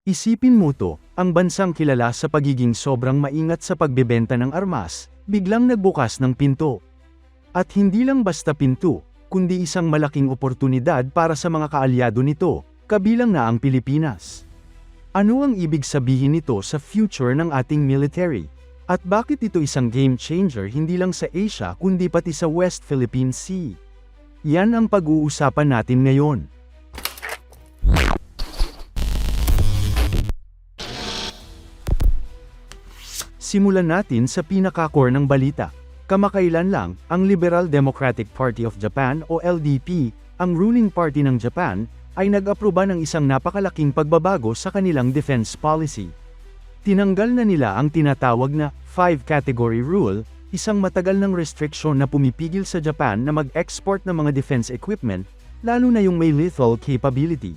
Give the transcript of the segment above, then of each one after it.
Isipin mo to, ang bansang kilala sa pagiging sobrang maingat sa pagbebenta ng armas, biglang nagbukas ng pinto. At hindi lang basta pinto, kundi isang malaking oportunidad para sa mga kaalyado nito, kabilang na ang Pilipinas. Ano ang ibig sabihin nito sa future ng ating military? At bakit ito isang game changer hindi lang sa Asia kundi pati sa West Philippine Sea? Yan ang pag-uusapan natin ngayon. Simulan natin sa pinaka-core ng balita. Kamakailan lang, ang Liberal Democratic Party of Japan o LDP, ang ruling party ng Japan, ay nag-aproba ng isang napakalaking pagbabago sa kanilang defense policy. Tinanggal na nila ang tinatawag na 5-category rule, isang matagal ng restriksyon na pumipigil sa Japan na mag-export ng mga defense equipment, lalo na yung may lethal capability.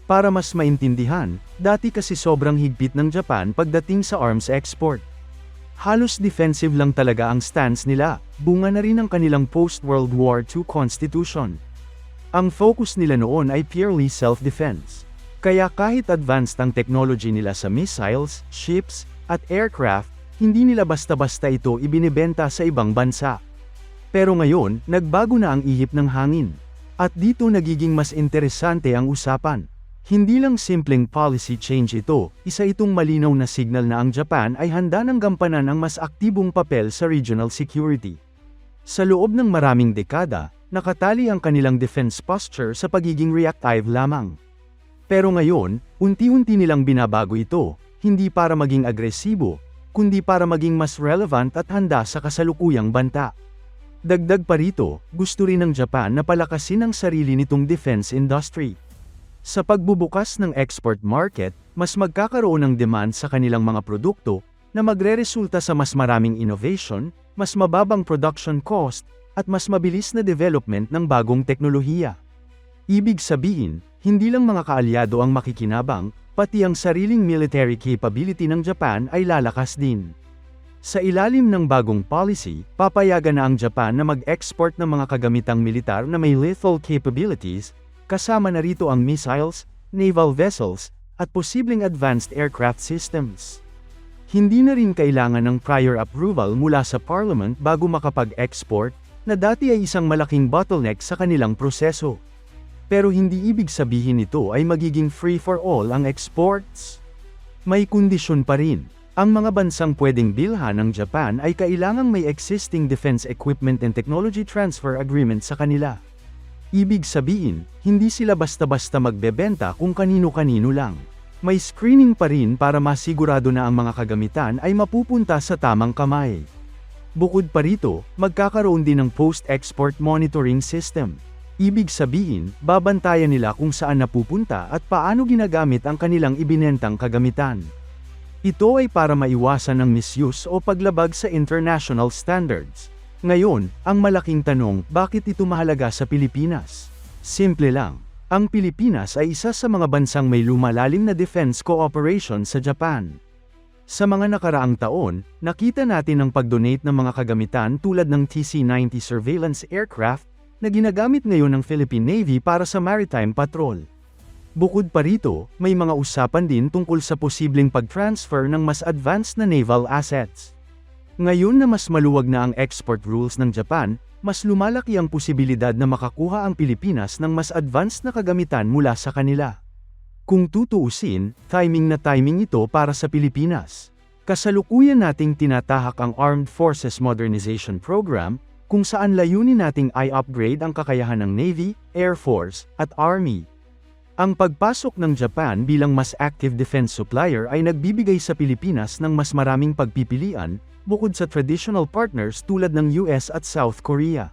Para mas maintindihan, dati kasi sobrang higpit ng Japan pagdating sa arms export. Halos defensive lang talaga ang stance nila, bunga na rin ang kanilang post-World War II Constitution. Ang focus nila noon ay purely self-defense. Kaya kahit advanced ang technology nila sa missiles, ships, at aircraft, hindi nila basta-basta ito ibinibenta sa ibang bansa. Pero ngayon, nagbago na ang ihip ng hangin. At dito nagiging mas interesante ang usapan. Hindi lang simpleng policy change ito, isa itong malinaw na signal na ang Japan ay handa ng gampanan ang mas aktibong papel sa regional security. Sa loob ng maraming dekada, nakatali ang kanilang defense posture sa pagiging reactive lamang. Pero ngayon, unti-unti nilang binabago ito, hindi para maging agresibo, kundi para maging mas relevant at handa sa kasalukuyang banta. Dagdag pa rito, gusto rin ng Japan na palakasin ang sarili nitong defense industry. Sa pagbubukas ng export market, mas magkakaroon ng demand sa kanilang mga produkto, na magreresulta sa mas maraming innovation, mas mababang production cost, at mas mabilis na development ng bagong teknolohiya. Ibig sabihin, hindi lang mga kaalyado ang makikinabang, pati ang sariling military capability ng Japan ay lalakas din. Sa ilalim ng bagong policy, papayagan na ang Japan na mag-export ng mga kagamitang militar na may lethal capabilities, kasama na rito ang missiles, naval vessels, at posibleng advanced aircraft systems. Hindi na rin kailangan ng prior approval mula sa Parliament bago makapag-export, na dati ay isang malaking bottleneck sa kanilang proseso. Pero hindi ibig sabihin nito ay magiging free for all ang exports. May kondisyon pa rin. Ang mga bansang pwedeng bilhan ng Japan ay kailangang may existing defense equipment and technology transfer agreement sa kanila. Ibig sabihin, hindi sila basta-basta magbebenta kung kanino-kanino lang. May screening pa rin para masigurado na ang mga kagamitan ay mapupunta sa tamang kamay. Bukod pa rito, magkakaroon din ng post-export monitoring system. Ibig sabihin, babantayan nila kung saan napupunta at paano ginagamit ang kanilang ibinentang kagamitan. Ito ay para maiwasan ng misuse o paglabag sa international standards. Ngayon, ang malaking tanong, bakit ito mahalaga sa Pilipinas? Simple lang. Ang Pilipinas ay isa sa mga bansang may lumalalim na defense cooperation sa Japan. Sa mga nakaraang taon, nakita natin ang pag-donate ng mga kagamitan tulad ng TC-90 surveillance aircraft na ginagamit ngayon ng Philippine Navy para sa maritime patrol. Bukod pa rito, may mga usapan din tungkol sa posibleng pag-transfer ng mas advanced na naval assets. Ngayon na mas maluwag na ang export rules ng Japan, mas lumalaki ang posibilidad na makakuha ang Pilipinas ng mas advanced na kagamitan mula sa kanila. Kung tutuusin, timing na timing ito para sa Pilipinas. Kasalukuyan nating tinatahak ang Armed Forces Modernization Program, kung saan layunin nating i-upgrade ang kakayahan ng Navy, Air Force, at Army. Ang pagpasok ng Japan bilang mas active defense supplier ay nagbibigay sa Pilipinas ng mas maraming pagpipilian, bukod sa traditional partners tulad ng US at South Korea.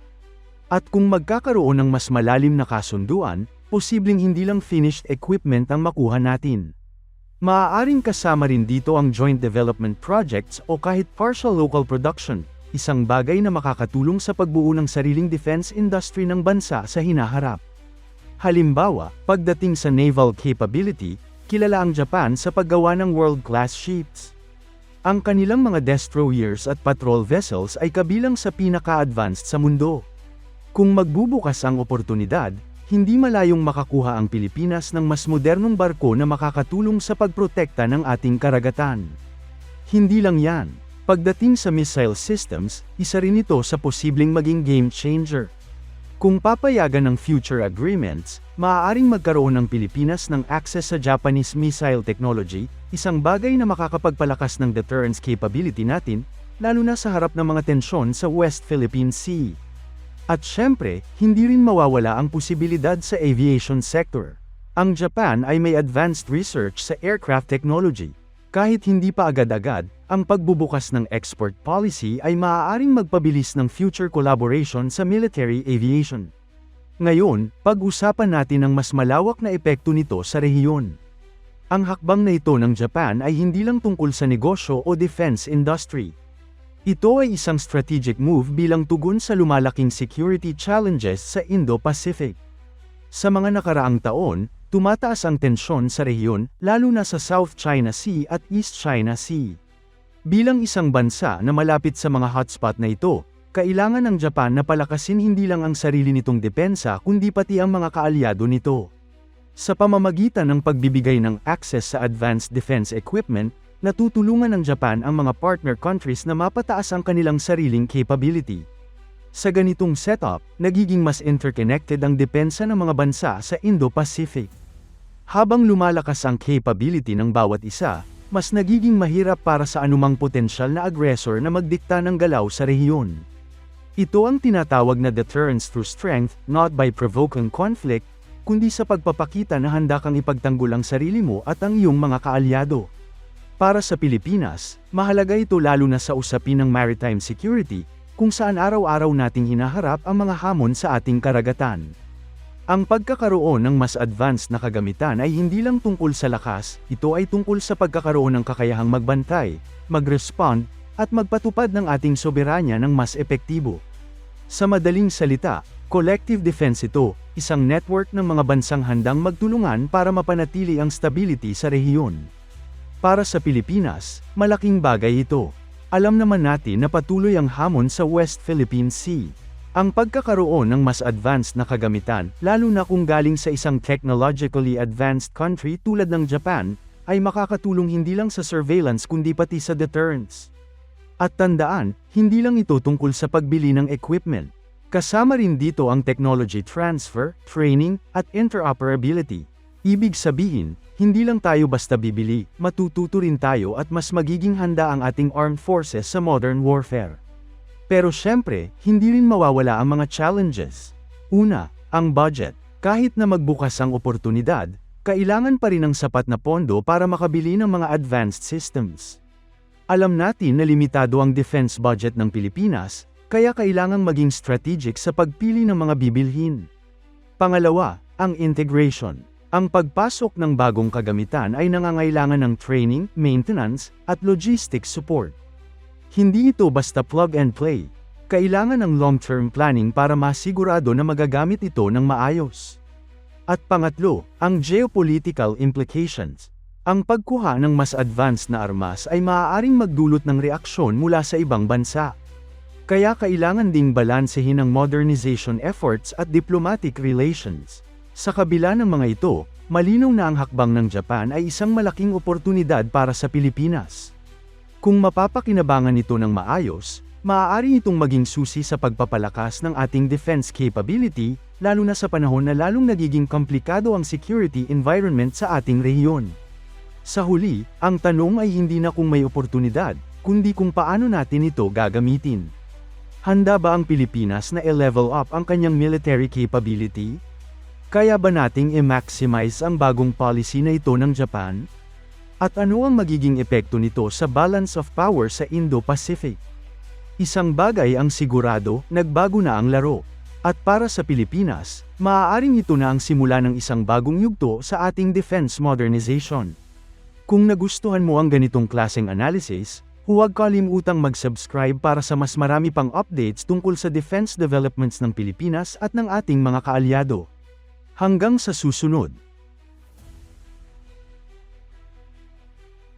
At kung magkakaroon ng mas malalim na kasunduan, posibleng hindi lang finished equipment ang makuha natin. Maaaring kasama rin dito ang joint development projects o kahit partial local production, isang bagay na makakatulong sa pagbuo ng sariling defense industry ng bansa sa hinaharap. Halimbawa, pagdating sa naval capability, kilala ang Japan sa paggawa ng world-class ships. Ang kanilang mga destroyers at patrol vessels ay kabilang sa pinaka-advanced sa mundo. Kung magbubukas ang oportunidad, hindi malayong makakuha ang Pilipinas ng mas modernong barko na makakatulong sa pagprotekta ng ating karagatan. Hindi lang yan. Pagdating sa missile systems, isa rin ito sa posibleng maging game changer. Kung papayagan ng future agreements, maaaring magkaroon ng Pilipinas ng access sa Japanese missile technology, isang bagay na makakapagpalakas ng deterrence capability natin, lalo na sa harap ng mga tensyon sa West Philippine Sea. At syempre, hindi rin mawawala ang posibilidad sa aviation sector. Ang Japan ay may advanced research sa aircraft technology. Kahit hindi pa agad-agad, ang pagbubukas ng export policy ay maaaring magpabilis ng future collaboration sa military aviation. Ngayon, pag-usapan natin ang mas malawak na epekto nito sa rehiyon. Ang hakbang na ito ng Japan ay hindi lang tungkol sa negosyo o defense industry. Ito ay isang strategic move bilang tugon sa lumalaking security challenges sa Indo-Pacific. Sa mga nakaraang taon, tumataas ang tensyon sa rehiyon, lalo na sa South China Sea at East China Sea. Bilang isang bansa na malapit sa mga hotspot na ito, kailangan ng Japan na palakasin hindi lang ang sarili nitong depensa kundi pati ang mga kaalyado nito. Sa pamamagitan ng pagbibigay ng access sa advanced defense equipment, natutulungan ng Japan ang mga partner countries na mapataas ang kanilang sariling capability. Sa ganitong setup, nagiging mas interconnected ang depensa ng mga bansa sa Indo-Pacific. Habang lumalakas ang capability ng bawat isa, mas nagiging mahirap para sa anumang potensyal na aggressor na magdikta ng galaw sa rehiyon. Ito ang tinatawag na deterrence through strength, not by provoking conflict, kundi sa pagpapakita na handa kang ipagtanggol ang sarili mo at ang iyong mga kaalyado. Para sa Pilipinas, mahalaga ito lalo na sa usapin ng maritime security, kung saan araw-araw nating hinaharap ang mga hamon sa ating karagatan. Ang pagkakaroon ng mas advanced na kagamitan ay hindi lang tungkol sa lakas, ito ay tungkol sa pagkakaroon ng kakayahang magbantay, mag-respond, at magpatupad ng ating soberanya ng mas epektibo. Sa madaling salita, collective defense ito, isang network ng mga bansang handang magtulungan para mapanatili ang stability sa rehiyon. Para sa Pilipinas, malaking bagay ito. Alam naman natin na patuloy ang hamon sa West Philippine Sea. Ang pagkakaroon ng mas advanced na kagamitan, lalo na kung galing sa isang technologically advanced country tulad ng Japan, ay makakatulong hindi lang sa surveillance kundi pati sa deterrence. At tandaan, hindi lang ito tungkol sa pagbili ng equipment. Kasama rin dito ang technology transfer, training, at interoperability. Ibig sabihin, hindi lang tayo basta bibili, matututo rin tayo at mas magiging handa ang ating armed forces sa modern warfare. Pero syempre, hindi rin mawawala ang mga challenges. Una, ang budget. Kahit na magbukas ang oportunidad, kailangan pa rin ng sapat na pondo para makabili ng mga advanced systems. Alam natin na limitado ang defense budget ng Pilipinas, kaya kailangang maging strategic sa pagpili ng mga bibilhin. Pangalawa, ang integration. Ang pagpasok ng bagong kagamitan ay nangangailangan ng training, maintenance, at logistics support. Hindi ito basta plug and play. Kailangan ng long-term planning para masigurado na magagamit ito ng maayos. At pangatlo, ang geopolitical implications. Ang pagkuha ng mas advanced na armas ay maaaring magdulot ng reaksyon mula sa ibang bansa. Kaya kailangan ding balansehin ang modernization efforts at diplomatic relations. Sa kabila ng mga ito, malinaw na ang hakbang ng Japan ay isang malaking oportunidad para sa Pilipinas. Kung mapapakinabangan ito ng maayos, maaari itong maging susi sa pagpapalakas ng ating defense capability, lalo na sa panahon na lalong nagiging komplikado ang security environment sa ating rehiyon. Sa huli, ang tanong ay hindi na kung may oportunidad, kundi kung paano natin ito gagamitin. Handa ba ang Pilipinas na i-level up ang kanyang military capability? Kaya ba nating i-maximize ang bagong policy na ito ng Japan? At ano ang magiging epekto nito sa balance of power sa Indo-Pacific? Isang bagay ang sigurado, nagbago na ang laro. At para sa Pilipinas, maaaring ito na ang simula ng isang bagong yugto sa ating defense modernization. Kung nagustuhan mo ang ganitong klaseng analysis, huwag kalimutang mag-subscribe para sa mas marami pang updates tungkol sa defense developments ng Pilipinas at ng ating mga kaalyado. Hanggang sa susunod.